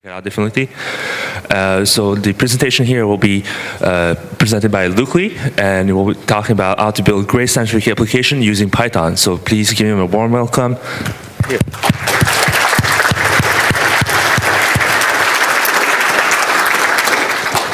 Yeah, definitely. So the presentation here will be presented by Luke Lee, and we'll be talking about how to build great scientific application using Python. So please give him a warm welcome. Here.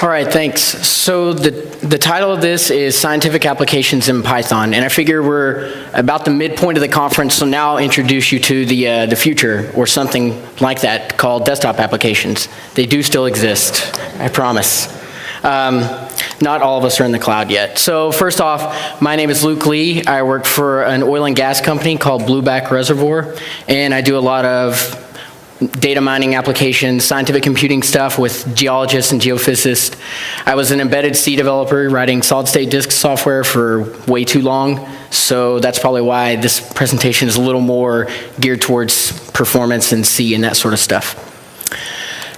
All right, thanks. So the title of this is Scientific Applications in Python, and I figure we're about the midpoint of the conference, so now I'll introduce you to the future, or something like that, called desktop applications. They do still exist, I promise. Not all of us are in the cloud yet. So first off, my name is Luke Lee. I work for an oil and gas company called Blueback Reservoir, and I do a lot of data mining applications, scientific computing stuff with geologists and geophysicists. I was an embedded C developer writing solid-state disk software for way too long, so that's probably why this presentation is a little more geared towards performance and C and that sort of stuff.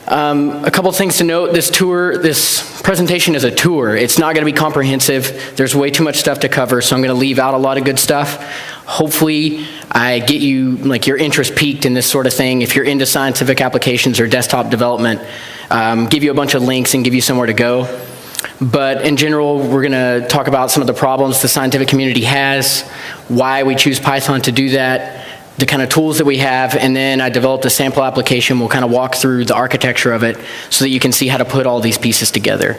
A couple things to note, this presentation is a tour. It's not going to be comprehensive. There's way too much stuff to cover, so I'm going to leave out a lot of good stuff. Hopefully, I get you, your interest peaked in this sort of thing. If you're into scientific applications or desktop development, give you a bunch of links and give you somewhere to go. But in general, we're going to talk about some of the problems the scientific community has, why we choose Python to do that, the kind of tools that we have, and then I developed a sample application. We'll kind of walk through the architecture of it so that you can see how to put all these pieces together.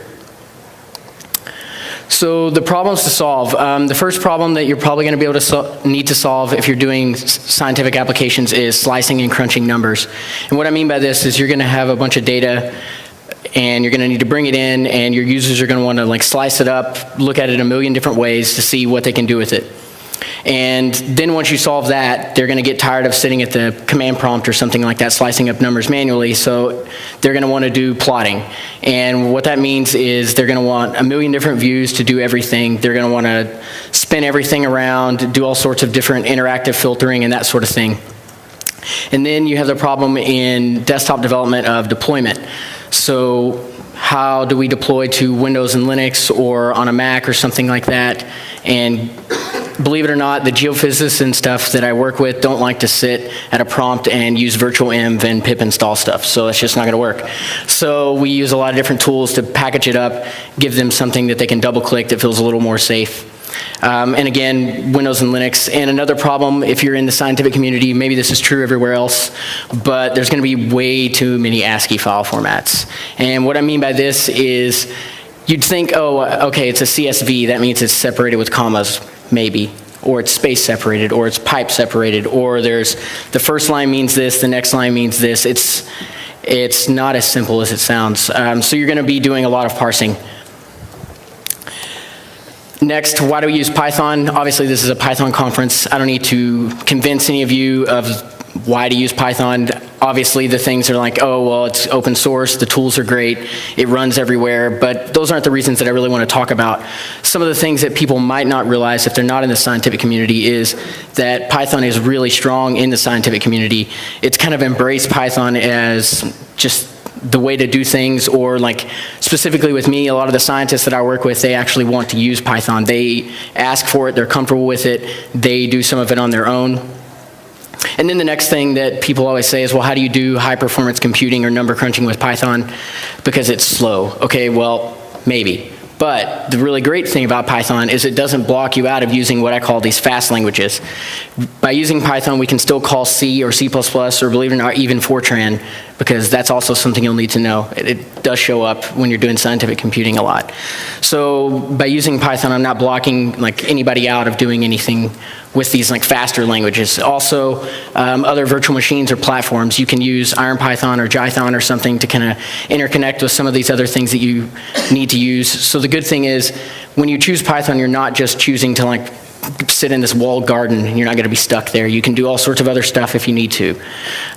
So the problems to solve. The first problem that you're probably going to be able to need to solve if you're doing scientific applications is slicing and crunching numbers. And what I mean by this is you're going to have a bunch of data and you're going to need to bring it in, and your users are going to want to slice it up, look at it a million different ways to see what they can do with it. And then once you solve that, they're going to get tired of sitting at the command prompt or something like that, slicing up numbers manually, so they're going to want to do plotting. And what that means is they're going to want a million different views to do everything. They're going to want to spin everything around, do all sorts of different interactive filtering and that sort of thing. And then you have the problem in desktop development of deployment. So how do we deploy to Windows and Linux or on a Mac or something like that? And believe it or not, the geophysicists and stuff that I work with don't like to sit at a prompt and use virtual env and pip install stuff, so it's just not going to work. So we use a lot of different tools to package it up, give them something that they can double click that feels a little more safe. And again, Windows and Linux. And another problem, if you're in the scientific community, maybe this is true everywhere else, but there's going to be way too many ASCII file formats. And what I mean by this is you'd think, oh, okay, it's a CSV, that means it's separated with commas, maybe, or it's space separated, or it's pipe separated, or there's the first line means this, the next line means this. It's not as simple as it sounds. So you're going to be doing a lot of parsing. Next, why do we use Python? Obviously, this is a Python conference. I don't need to convince any of you of why to use Python. Obviously, the things are like, oh, well, it's open source, the tools are great, it runs everywhere, but those aren't the reasons that I really want to talk about. Some of the things that people might not realize if they're not in the scientific community is that Python is really strong in the scientific community. It's kind of embraced Python as just the way to do things, or specifically with me, a lot of the scientists that I work with, they actually want to use Python. They ask for it, they're comfortable with it, they do some of it on their own. And then the next thing that people always say is, well, how do you do high performance computing or number crunching with Python? Because it's slow. Okay, well, maybe. But the really great thing about Python is it doesn't block you out of using what I call these fast languages. By using Python, we can still call C or C++, or believe it or not, even Fortran, because that's also something you'll need to know. It does show up when you're doing scientific computing a lot. So by using Python, I'm not blocking anybody out of doing anything with these faster languages. Also, other virtual machines or platforms, you can use IronPython or Jython or something to kind of interconnect with some of these other things that you need to use. So the good thing is, when you choose Python, you're not just choosing to sit in this walled garden and you're not going to be stuck there. You can do all sorts of other stuff if you need to.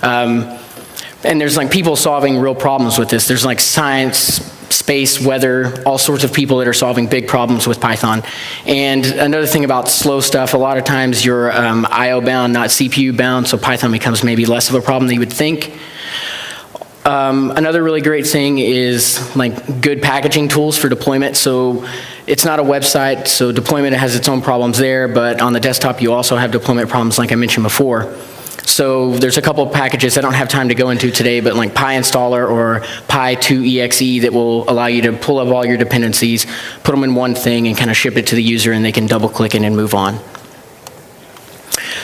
And there's people solving real problems with this. There's science, space, weather, all sorts of people that are solving big problems with Python. And another thing about slow stuff, a lot of times you're IO bound, not CPU bound, so Python becomes maybe less of a problem than you would think. Another really great thing is good packaging tools for deployment. So it's not a website, so deployment has its own problems there, but on the desktop you also have deployment problems like I mentioned before. So there's a couple of packages I don't have time to go into today, but like PyInstaller or Py2exe that will allow you to pull up all your dependencies, put them in one thing, and kind of ship it to the user, and they can double-click it and move on.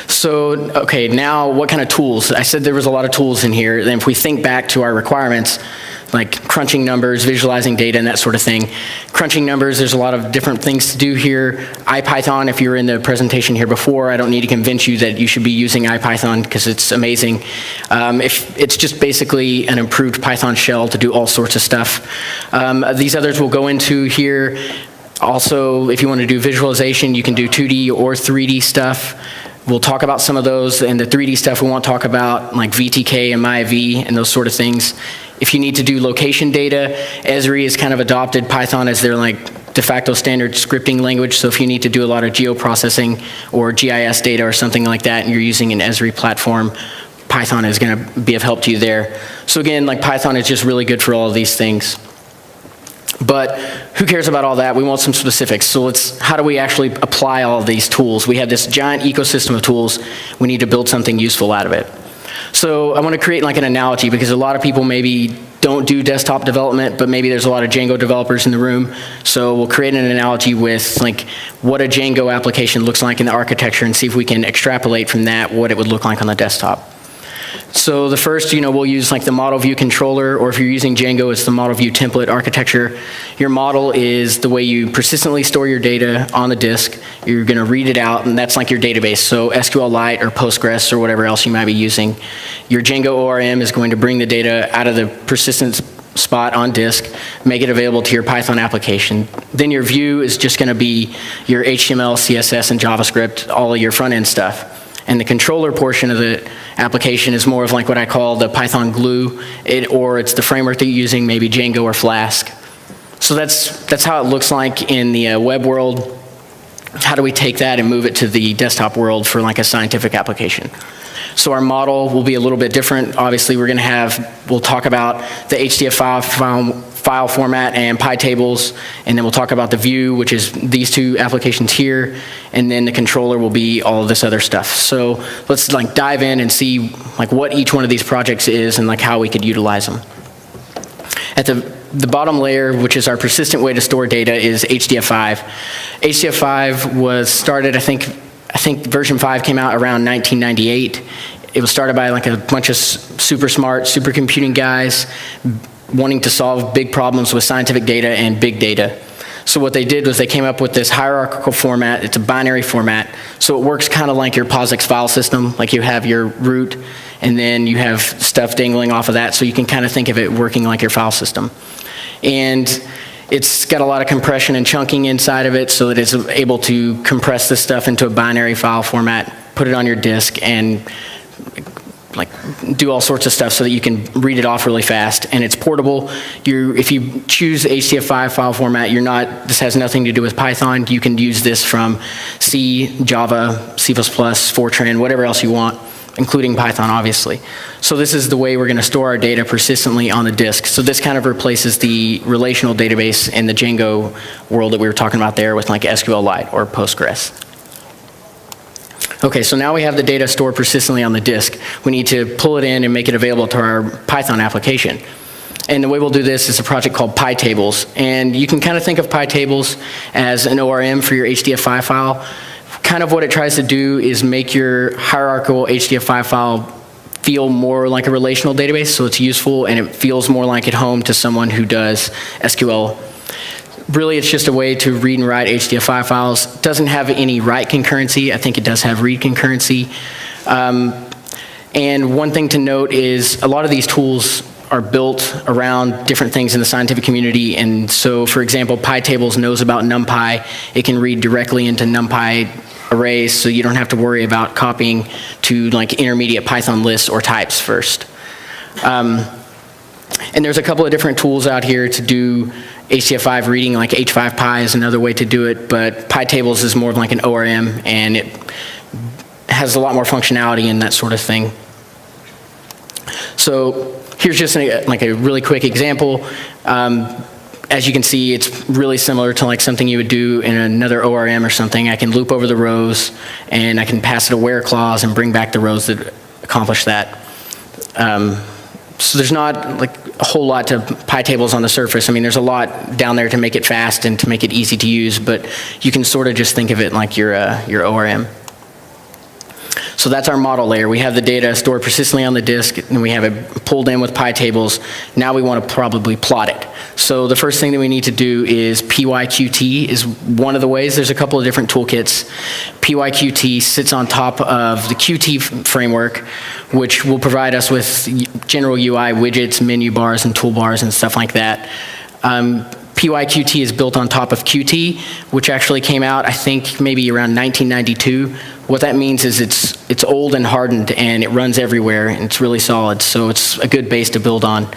So, okay, now what kind of tools? I said there was a lot of tools in here. Then if we think back to our requirements, like crunching numbers, visualizing data, and that sort of thing. Crunching numbers, there's a lot of different things to do here. IPython, if you were in the presentation here before, I don't need to convince you that you should be using IPython because it's amazing. If it's just basically an improved Python shell to do all sorts of stuff. These others we'll go into here. Also, if you want to do visualization, you can do 2D or 3D stuff. We'll talk about some of those, and the 3D stuff we won't talk about, like VTK and MyV and those sort of things. If you need to do location data, Esri has kind of adopted Python as their like de facto standard scripting language, so if you need to do a lot of geoprocessing or GIS data or something like that, and you're using an Esri platform, Python is going to be of help to you there. So again, like Python is just really good for all of these things. But who cares about all that? We want some specifics. So how do we actually apply all of these tools? We have this giant ecosystem of tools. We need to build something useful out of it. So I want to create like an analogy because a lot of people maybe don't do desktop development, but maybe there's a lot of Django developers in the room. So we'll create an analogy with like what a Django application looks like in the architecture and see if we can extrapolate from that what it would look like on the desktop. So the first, we'll use like the model view controller, or if you're using Django, it's the model view template architecture. Your model is the way you persistently store your data on the disk. You're going to read it out, and that's like your database. So SQLite or Postgres or whatever else you might be using. Your Django ORM is going to bring the data out of the persistence spot on disk, make it available to your Python application. Then your view is just going to be your HTML, CSS, and JavaScript, all of your front-end stuff. And the controller portion of the application is more of like what I call the Python glue, or it's the framework that you're using, maybe Django or Flask. So that's how it looks like in the web world. How do we take that and move it to the desktop world for like a scientific application? So our model will be a little bit different. Obviously, we'll talk about the HDF file format and PyTables, and then we'll talk about the view, which is these two applications here, and then the controller will be all of this other stuff. So let's like dive in and see like what each one of these projects is and like how we could utilize them. At the bottom layer, which is our persistent way to store data, is HDF5. HDF5 was started, I think version 5 came out around 1998. It was started by like a bunch of super smart, supercomputing guys wanting to solve big problems with scientific data and big data. So what they did was they came up with this hierarchical format. It's a binary format. So it works kind of like your POSIX file system, like you have your root and then you have stuff dangling off of that. So you can kind of think of it working like your file system. And it's got a lot of compression and chunking inside of it so that it's able to compress this stuff into a binary file format, put it on your disk, and like do all sorts of stuff so that you can read it off really fast. And it's portable. If you choose HDF5 file format, this has nothing to do with Python. You can use this from C, Java, C++, Fortran, whatever else you want, including Python, obviously. So this is the way we're going to store our data persistently on the disk. So this kind of replaces the relational database in the Django world that we were talking about there with like SQLite or Postgres. Okay, so now we have the data stored persistently on the disk. We need to pull it in and make it available to our Python application. And the way we'll do this is a project called PyTables. And you can kind of think of PyTables as an ORM for your HDF5 file. Kind of what it tries to do is make your hierarchical HDF5 file feel more like a relational database, so it's useful and it feels more like at home to someone who does SQL. Really, it's just a way to read and write HDF5 files. It doesn't have any write concurrency. I think it does have read concurrency. And one thing to note is a lot of these tools are built around different things in the scientific community. And so, for example, PyTables knows about NumPy. It can read directly into NumPy arrays, so you don't have to worry about copying to like intermediate Python lists or types first. And there's a couple of different tools out here to do HDF5 reading, like H5Py is another way to do it, but PyTables is more of like an ORM, and it has a lot more functionality and that sort of thing. So here's just like a really quick example. As you can see, it's really similar to like something you would do in another ORM or something. I can loop over the rows, and I can pass it a where clause and bring back the rows that accomplish that. So there's not like a whole lot to PyTables on the surface. I mean, there's a lot down there to make it fast and to make it easy to use, but you can sort of just think of it like your ORM. So that's our model layer. We have the data stored persistently on the disk, and we have it pulled in with PyTables. Now we want to probably plot it. So the first thing that we need to do is PyQt is one of the ways. There's a couple of different toolkits. PyQt sits on top of the Qt framework, which will provide us with general UI widgets, menu bars, and toolbars, and stuff like that. PyQt is built on top of Qt, which actually came out, I think, maybe around 1992. What that means is it's old and hardened, and it runs everywhere, and it's really solid, so it's a good base to build on.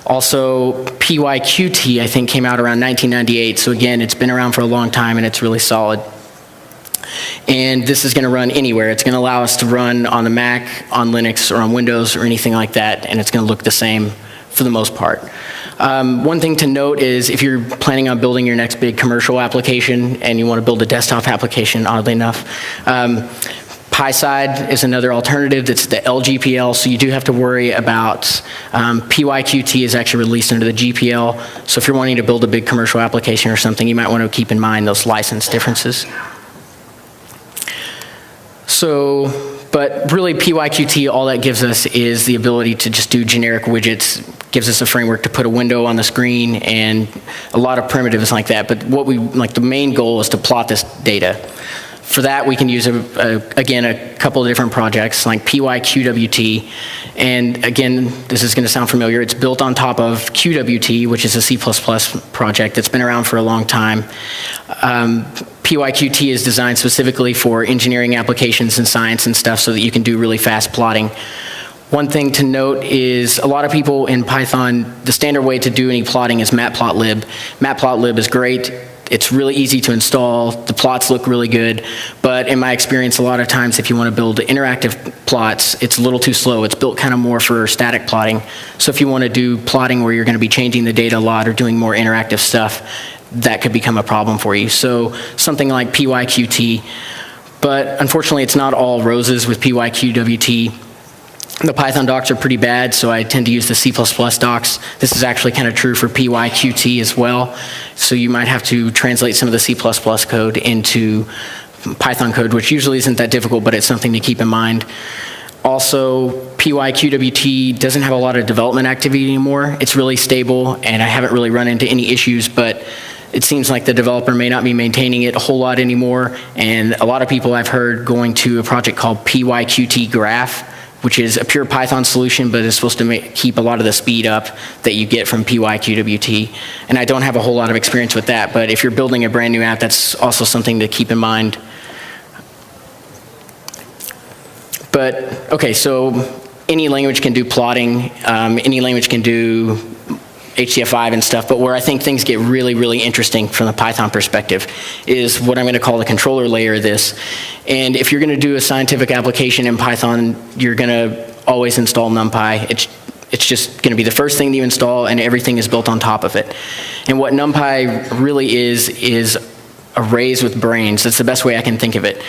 Also, PyQt, I think, came out around 1998, so again, it's been around for a long time, and it's really solid. And this is going to run anywhere. It's going to allow us to run on the Mac, on Linux, or on Windows, or anything like that, and it's going to look the same for the most part. One thing to note is if you're planning on building your next big commercial application and you want to build a desktop application, oddly enough, PySide is another alternative. That's the LGPL, so you do have to worry about PyQt is actually released under the GPL. So if you're wanting to build a big commercial application or something, you might want to keep in mind those license differences. So, but really PyQt, all that gives us is the ability to just do generic widgets, gives us a framework to put a window on the screen and a lot of primitives like that. But what we, like the main goal is to plot this data. For that, we can use, again, a couple of different projects like PyQWT. And again, this is going to sound familiar. It's built on top of QWT, which is a C++ project that's been around for a long time. PyQt is designed specifically for engineering applications and science and stuff so that you can do really fast plotting. One thing to note is a lot of people in Python, the standard way to do any plotting is matplotlib. Matplotlib is great. It's really easy to install. The plots look really good. But in my experience, a lot of times if you want to build interactive plots, it's a little too slow. It's built kind of more for static plotting. So if you want to do plotting where you're going to be changing the data a lot or doing more interactive stuff, that could become a problem for you. So something like PyQt. But unfortunately, it's not all roses with PyQWT. The Python docs are pretty bad, so I tend to use the C++ docs. This is actually kind of true for PyQt as well. So you might have to translate some of the C++ code into Python code, which usually isn't that difficult, but it's something to keep in mind. Also, PyQWT doesn't have a lot of development activity anymore. It's really stable, and I haven't really run into any issues, but it seems like the developer may not be maintaining it a whole lot anymore, and a lot of people I've heard going to a project called PyQt Graph, which is a pure Python solution, but is supposed to keep a lot of the speed up that you get from PyQWT. And I don't have a whole lot of experience with that, but if you're building a brand new app, that's also something to keep in mind. But, okay, so any language can do plotting, any language can do HDF5 and stuff, but where I think things get really, really interesting from the Python perspective is what I'm going to call the controller layer of this. And if you're going to do a scientific application in Python, you're going to always install NumPy. It's just going to be the first thing that you install, and everything is built on top of it. And what NumPy really is arrays with brains. That's the best way I can think of it.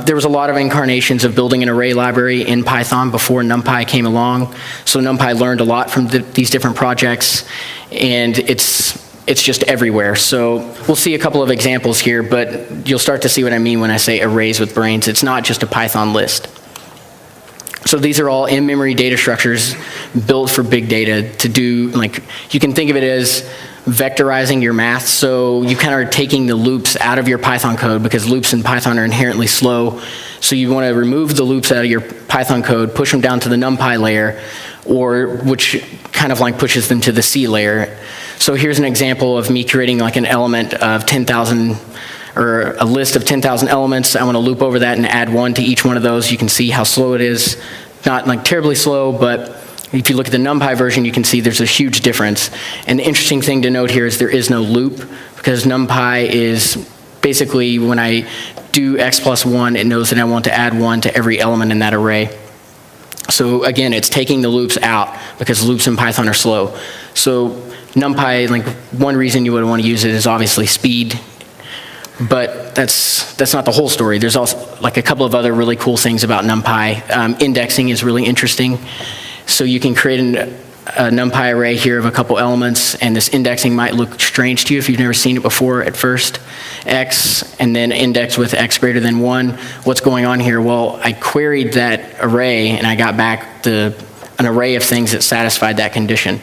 There was a lot of incarnations of building an array library in Python before NumPy came along. So NumPy learned a lot from these different projects, and it's just everywhere. So we'll see a couple of examples here, but you'll start to see what I mean when I say arrays with brains. It's not just a Python list. So these are all in-memory data structures built for big data to do, like, you can think of it as vectorizing your math. So you kind of are taking the loops out of your Python code because loops in Python are inherently slow. So you want to remove the loops out of your Python code, push them down to the NumPy layer, or which kind of like pushes them to the C layer. So here's an example of me creating like an element of 10,000 or a list of 10,000 elements. I want to loop over that and add 1 to each one of those. You can see how slow it is. Not like terribly slow, but if you look at the NumPy version, you can see there's a huge difference. And the interesting thing to note here is there is no loop, because NumPy is basically when I do x plus 1, it knows that I want to add 1 to every element in that array. So again, it's taking the loops out because loops in Python are slow. So NumPy, like one reason you would want to use it is obviously speed. But that's not the whole story. There's also like a couple of other really cool things about NumPy. Indexing is really interesting. So you can create a NumPy array here of a couple elements, and this indexing might look strange to you if you've never seen it before at first. X, and then index with x greater than 1. What's going on here? Well, I queried that array, and I got back an array of things that satisfied that condition.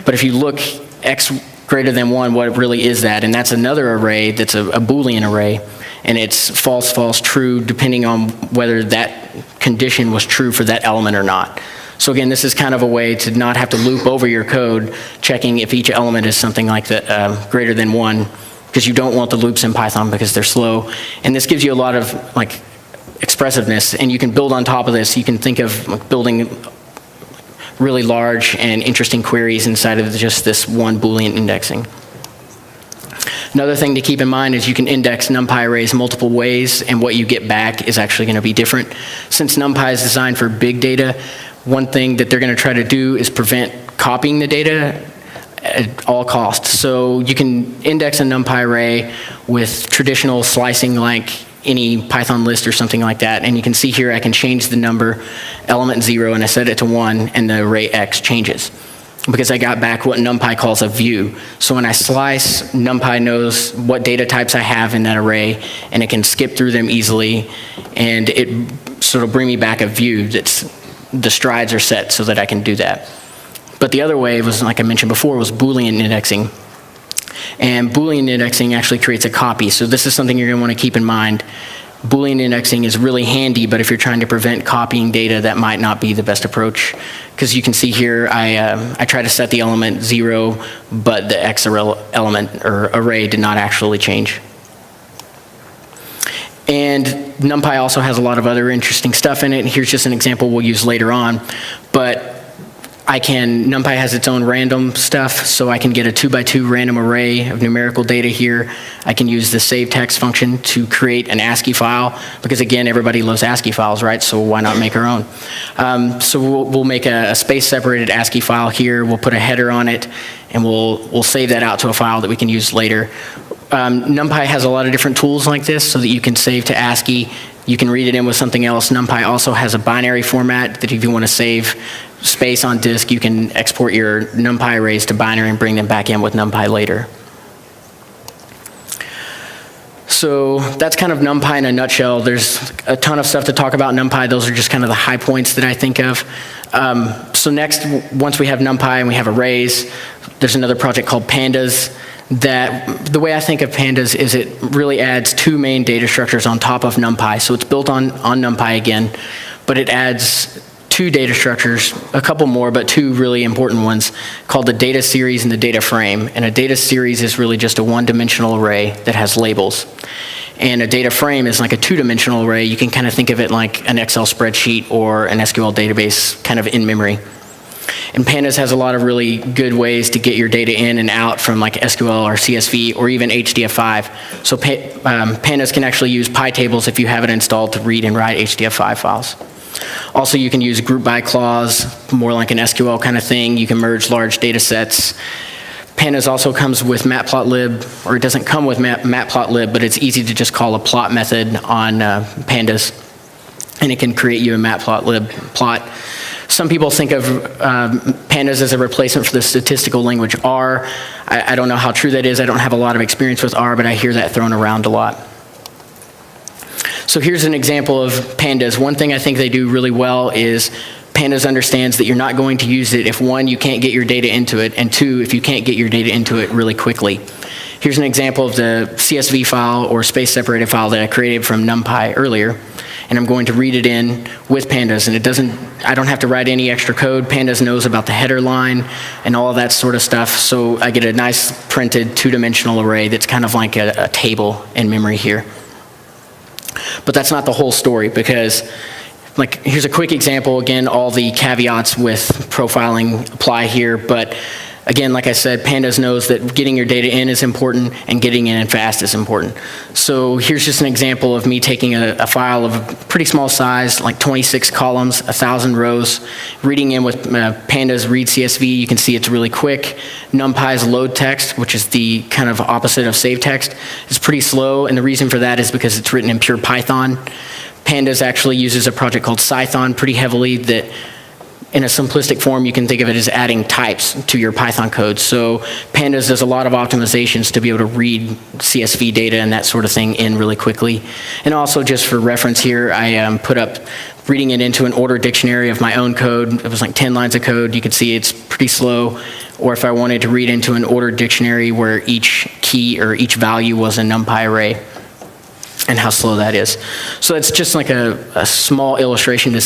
But if you look x greater than 1, what really is that? And that's another array that's a Boolean array, and it's false, false, true, depending on whether that condition was true for that element or not. So again, this is kind of a way to not have to loop over your code, checking if each element is something like that greater than 1, because you don't want the loops in Python because they're slow. And this gives you a lot of like expressiveness, and you can build on top of this. You can think of like, building really large and interesting queries inside of just this one Boolean indexing. Another thing to keep in mind is you can index NumPy arrays multiple ways, and what you get back is actually going to be different. Since NumPy is designed for big data, one thing that they're going to try to do is prevent copying the data at all costs. So you can index a NumPy array with traditional slicing like any Python list or something like that, and you can see here I can change the number element 0 and I set it to 1, and the array x changes because I got back what NumPy calls a view. So when I slice, NumPy knows what data types I have in that array, and it can skip through them easily, and it sort of bring me back a view that's the strides are set so that I can do that. But the other way was, like I mentioned before, was Boolean indexing. And Boolean indexing actually creates a copy. So this is something you're going to want to keep in mind. Boolean indexing is really handy, but if you're trying to prevent copying data, that might not be the best approach. Because you can see here, I try to set the element 0, but the x element or array did not actually change. And NumPy also has a lot of other interesting stuff in it. Here's just an example we'll use later on. But NumPy has its own random stuff, so I can get a 2x2 random array of numerical data here. I can use the save text function to create an ASCII file, because again, everybody loves ASCII files, right? So why not make our own? So we'll make a space-separated ASCII file here. We'll put a header on it, and we'll save that out to a file that we can use later. NumPy has a lot of different tools like this so that you can save to ASCII. You can read it in with something else. NumPy also has a binary format that if you want to save space on disk, you can export your NumPy arrays to binary and bring them back in with NumPy later. So that's kind of NumPy in a nutshell. There's a ton of stuff to talk about NumPy. Those are just kind of the high points that I think of. So next, once we have NumPy and we have arrays, there's another project called Pandas. That the way I think of Pandas is it really adds two main data structures on top of NumPy. So it's built on NumPy again, but it adds two data structures, a couple more, but two really important ones, called the data series and the data frame. And a data series is really just a one-dimensional array that has labels. And a data frame is like a two-dimensional array. You can kind of think of it like an Excel spreadsheet or an SQL database kind of in memory. And Pandas has a lot of really good ways to get your data in and out from like SQL or CSV or even HDF5. So Pandas can actually use PyTables if you have it installed to read and write HDF5 files. Also, you can use group by clause, more like an SQL kind of thing. You can merge large data sets. Pandas also comes with matplotlib, or it doesn't come with matplotlib, but it's easy to just call a plot method on Pandas, and it can create you a matplotlib plot. Some people think of Pandas as a replacement for the statistical language R. I don't know how true that is. I don't have a lot of experience with R, but I hear that thrown around a lot. So here's an example of Pandas. One thing I think they do really well is Pandas understands that you're not going to use it if, one, you can't get your data into it, and two, if you can't get your data into it really quickly. Here's an example of the CSV file or space-separated file that I created from NumPy earlier. And I'm going to read it in with Pandas, and I don't have to write any extra code. Pandas knows about the header line and all of that sort of stuff, so I get a nice printed two-dimensional array that's kind of like a table in memory here. But that's not the whole story, because here's a quick example. Again, all the caveats with profiling apply here, but Again, like I said, Pandas knows that getting your data in is important and getting it in fast is important. So here's just an example of me taking a file of a pretty small size, like 26 columns, 1,000 rows, reading in with Pandas read CSV. You can see it's really quick. NumPy's load text, which is the kind of opposite of save text, is pretty slow, and the reason for that is because it's written in pure Python. Pandas actually uses a project called Python pretty heavily that, in a simplistic form, you can think of it as adding types to your Python code. So Pandas does a lot of optimizations to be able to read CSV data and that sort of thing in really quickly. And also, just for reference here, I put up reading it into an order dictionary of my own code. It was like 10 lines of code. You can see it's pretty slow. Or if I wanted to read into an order dictionary where each key or each value was a NumPy array, and how slow that is. So it's just like a small illustration to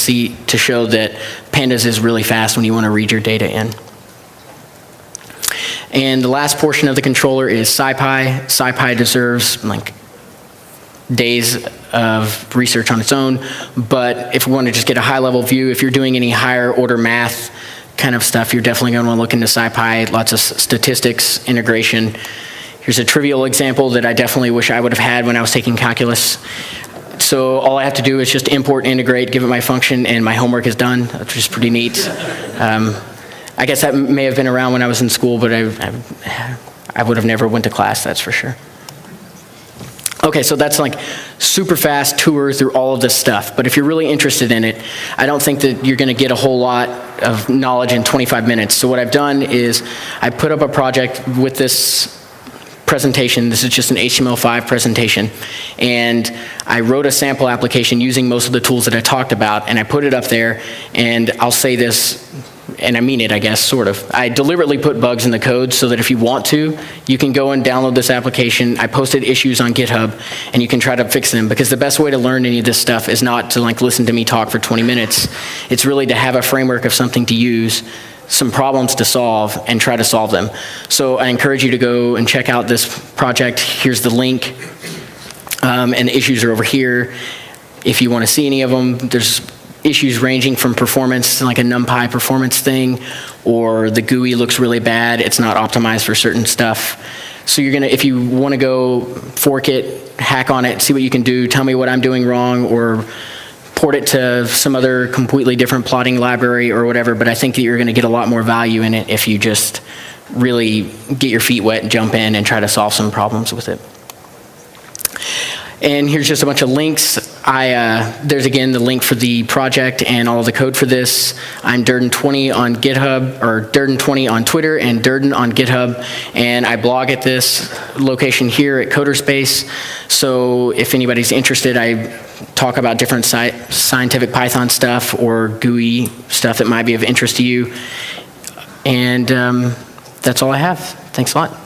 show that Pandas is really fast when you want to read your data in. And the last portion of the controller is SciPy. SciPy deserves like days of research on its own, but if we want to just get a high-level view, if you're doing any higher order math kind of stuff, you're definitely going to want to look into SciPy, lots of statistics, integration. Here's a trivial example that I definitely wish I would have had when I was taking calculus. So all I have to do is just import, integrate, give it my function, and my homework is done, which is pretty neat. I guess that may have been around when I was in school, but I would have never went to class, that's for sure. Okay, so that's like super fast tour through all of this stuff. But if you're really interested in it, I don't think that you're going to get a whole lot of knowledge in 25 minutes. So what I've done is I put up a project with this presentation. This is just an HTML5 presentation. And I wrote a sample application using most of the tools that I talked about, and I put it up there, and I'll say this, and I mean it, I guess, sort of. I deliberately put bugs in the code so that if you want to, you can go and download this application. I posted issues on GitHub, and you can try to fix them, because the best way to learn any of this stuff is not to like listen to me talk for 20 minutes. It's really to have a framework of something to use, some problems to solve, and try to solve them. So I encourage you to go and check out this project. Here's the link, and the issues are over here. If you want to see any of them, there's issues ranging from performance, like a NumPy performance thing, or the GUI looks really bad, it's not optimized for certain stuff. So you're gonna, if you want to go fork it, hack on it, see what you can do, tell me what I'm doing wrong, or port it to some other completely different plotting library or whatever, but I think that you're going to get a lot more value in it if you just really get your feet wet and jump in and try to solve some problems with it. And here's just a bunch of links. There's again the link for the project and all of the code for this. I'm Durden20 on GitHub, or Durden20 on Twitter, and Durden on GitHub. And I blog at this location here at Coderspace. So if anybody's interested, I talk about different scientific Python stuff or GUI stuff that might be of interest to you. And that's all I have. Thanks a lot.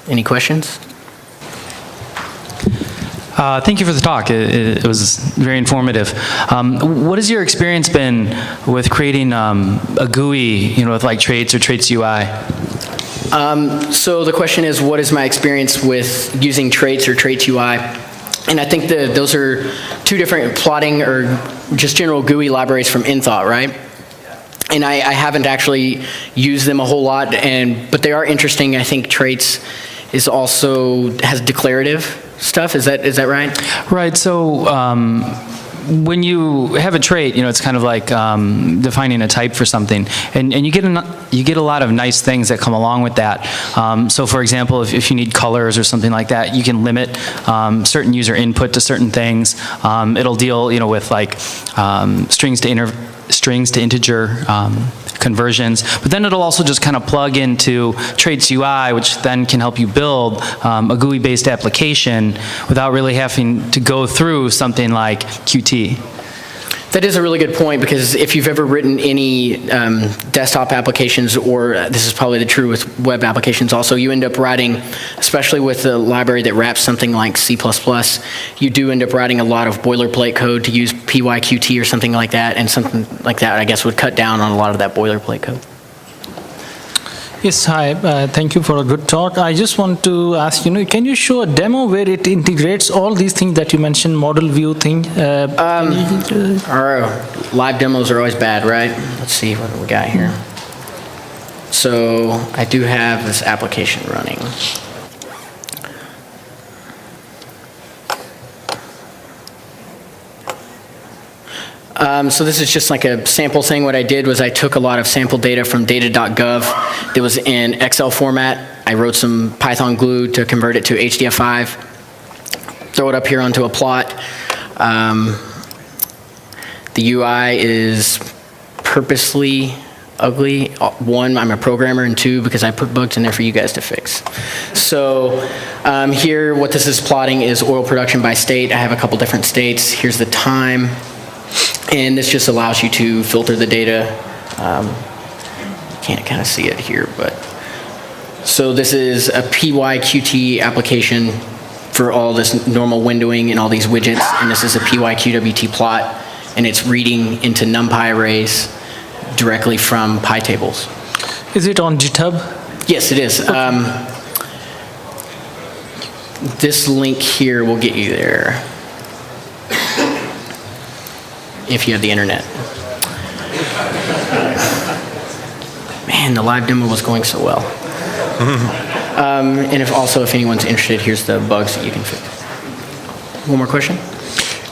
Any questions? Thank you for the talk. It was very informative. What has your experience been with creating a GUI, with like traits or traits UI? So the question is, what is my experience with using traits or traits UI? And I think those are two different plotting or just general GUI libraries from InThought, right? And I haven't actually used them a whole lot, but they are interesting. I think traits is also has declarative stuff. Is that right? Right. So when you have a trait, it's kind of like defining a type for something, and you get a lot of nice things that come along with that. So for example, if you need colors or something like that, you can limit certain user input to certain things. It'll deal with like strings to integer conversions, but then it'll also just kind of plug into traits UI, which then can help you build a GUI-based application without really having to go through something like Qt. That is a really good point, because if you've ever written any desktop applications, or this is probably true with web applications also, you end up writing, especially with a library that wraps something like C++, you do end up writing a lot of boilerplate code to use PyQt or something like that, and something like that, I guess, would cut down on a lot of that boilerplate code. Yes, hi. Thank you for a good talk. I just want to ask, can you show a demo where it integrates all these things that you mentioned, model view thing? Our live demos are always bad, right? Let's see what we got here. So I do have this application running. So this is just like a sample thing. What I did was I took a lot of sample data from data.gov that was in Excel format. I wrote some Python glue to convert it to HDF5, throw it up here onto a plot. The UI is purposely ugly. One, I'm a programmer, and two, because I put bugs in there for you guys to fix. So here, what this is plotting is oil production by state. I have a couple different states. Here's the time. And this just allows you to filter the data. Can't kind of see it here, but. So this is a PYQT application for all this normal windowing and all these widgets. And this is a PYQWT plot. And it's reading into NumPy arrays directly from PyTables. Is it on GitHub? Yes, it is. Okay. This link here will get you there, if you have the internet. Man, the live demo was going so well. And if anyone's interested, here's the bugs that you can fix. One more question?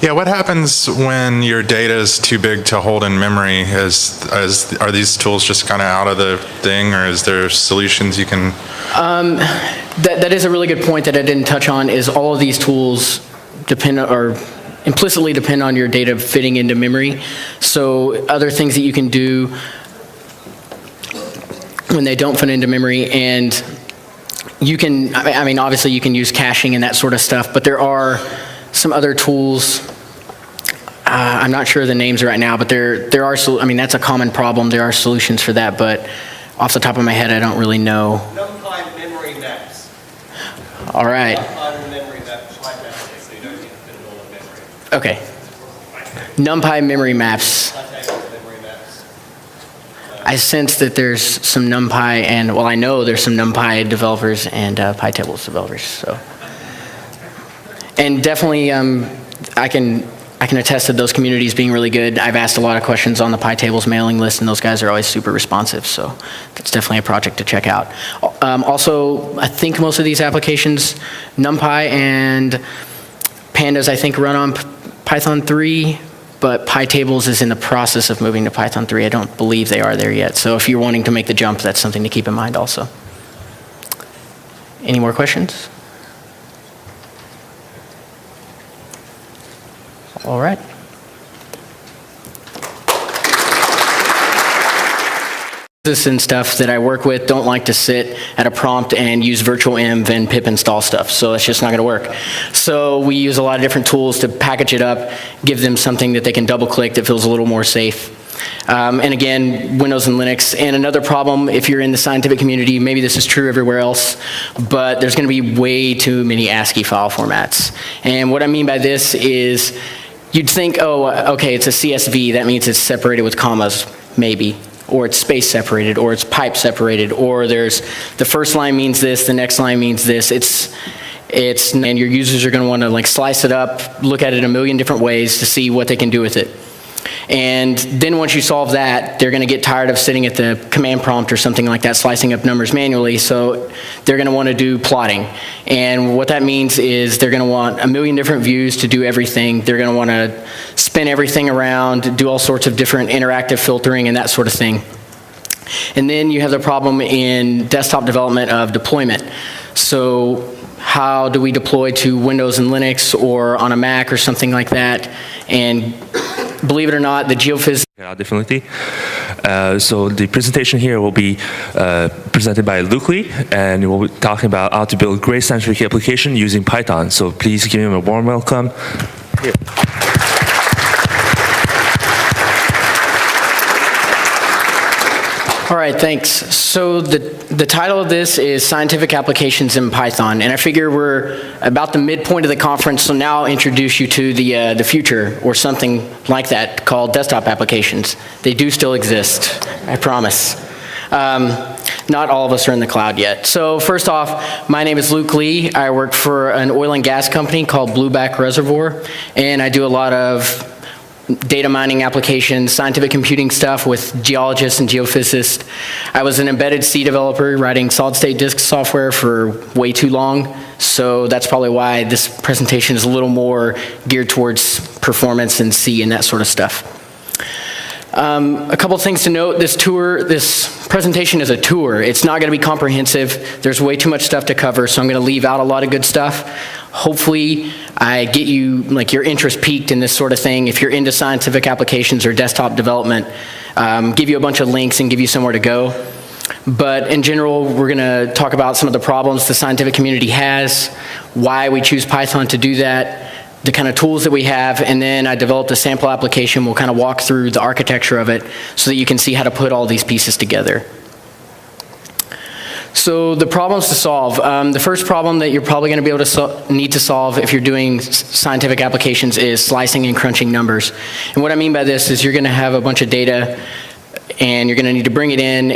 Yeah, what happens when your data is too big to hold in memory? Are these tools just kind of out of the thing, or is there solutions you can? That is a really good point that I didn't touch on, is all of these tools implicitly depend on your data fitting into memory. So other things that you can do when they don't fit into memory, and you can, obviously you can use caching and that sort of stuff, but there are some other tools. I'm not sure the names right now, but there are, that's a common problem. There are solutions for that, but off the top of my head, I don't really know. NumPy memory maps. All right. NumPy memory maps, like that, so you don't need to fit it all in memory. Okay. NumPy memory maps. I sense that there's some NumPy and, well, I know there's some NumPy developers and PyTables developers, so. And definitely, I can attest to those communities being really good. I've asked a lot of questions on the PyTables mailing list, and those guys are always super responsive, so that's definitely a project to check out. Also, I think most of these applications, NumPy and Pandas, I think, run on Python 3, but PyTables is in the process of moving to Python 3. I don't believe they are there yet, so if you're wanting to make the jump, that's something to keep in mind also. Any more questions? All right. This and stuff that I work with don't like to sit at a prompt and use virtual env and pip install stuff, so that's just not going to work. So we use a lot of different tools to package it up, give them something that they can double click that feels a little more safe. And again, Windows and Linux. And another problem, if you're in the scientific community, maybe this is true everywhere else, but there's going to be way too many ASCII file formats. And what I mean by this is, you'd think, oh, okay, it's a CSV, that means it's separated with commas, maybe. Or it's space separated, or it's pipe separated, or there's, the first line means this, the next line means this. And your users are going to want to like slice it up, look at it a million different ways to see what they can do with it. And then once you solve that, they're going to get tired of sitting at the command prompt or something like that, slicing up numbers manually, so they're going to want to do plotting. And what that means is they're going to want a million different views to do everything. They're going to want to spin everything around, do all sorts of different interactive filtering and that sort of thing. And then you have the problem in desktop development of deployment. So how do we deploy to Windows and Linux or on a Mac or something like that? And believe it or not, the geophysics. Definitely. So the presentation here will be presented by Luke, and we'll be talking about how to build gray-centric application using Python. So please give him a warm welcome. Here. All right, thanks. So the title of this is Scientific Applications in Python, and I figure we're about the midpoint of the conference, so now I'll introduce you to the future, or something like that, called desktop applications. They do still exist, I promise. not all of us are in the cloud yet. So first off, my name is Luke Lee. I work for an oil and gas company called Blueback Reservoir, and I do a lot of data mining applications, scientific computing stuff with geologists and geophysicists. I was an embedded C developer writing solid-state disk software for way too long, so that's probably why this presentation is a little more geared towards performance and C and that sort of stuff. A couple things to note, this presentation is a tour. It's not going to be comprehensive. There's way too much stuff to cover, so I'm going to leave out a lot of good stuff. Hopefully, I get you, like, your interest peaked in this sort of thing. If you're into scientific applications or desktop development, give you a bunch of links and give you somewhere to go. But in general, we're going to talk about some of the problems the scientific community has, why we choose Python to do that, the kind of tools that we have, and then I developed a sample application. We'll kind of walk through the architecture of it so that you can see how to put all these pieces together. So the problems to solve. The first problem that you're probably going to be able to need to solve if you're doing scientific applications is slicing and crunching numbers. And what I mean by this is you're going to have a bunch of data and you're going to need to bring it in